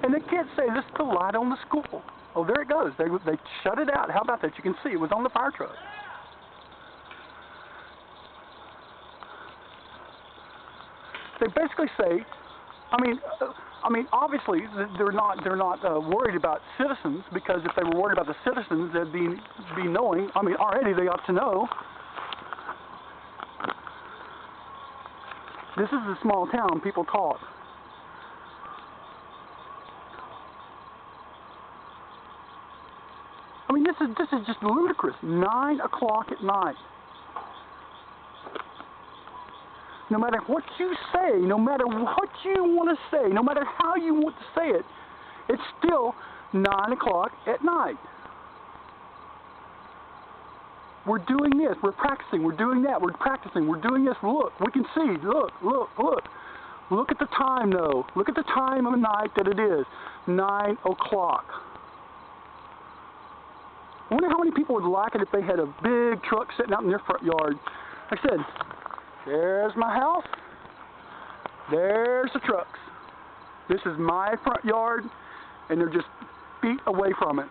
And the kids say, this is the light on the school. Oh, there it goes. They shut it out. How about that? You can see it was on the fire truck. They basically say, I mean, obviously they're not worried about citizens, because if they were worried about the citizens, they'd be knowing. I mean, already they ought to know. This is a small town. People talk. I mean, this is just ludicrous. 9 o'clock at night. No matter what you say, no matter what you want to say, no matter how you want to say it, it's still 9 o'clock at night. We're doing this, we're practicing, we're doing that, we're practicing, we're doing this. Look, we can see, look. Look at the time, though. Look at the time of the night that it is. 9 o'clock. I wonder how many people would like it if they had a big truck sitting out in their front yard. Like I said, there's my house. There's the trucks. This is my front yard, and they're just feet away from it.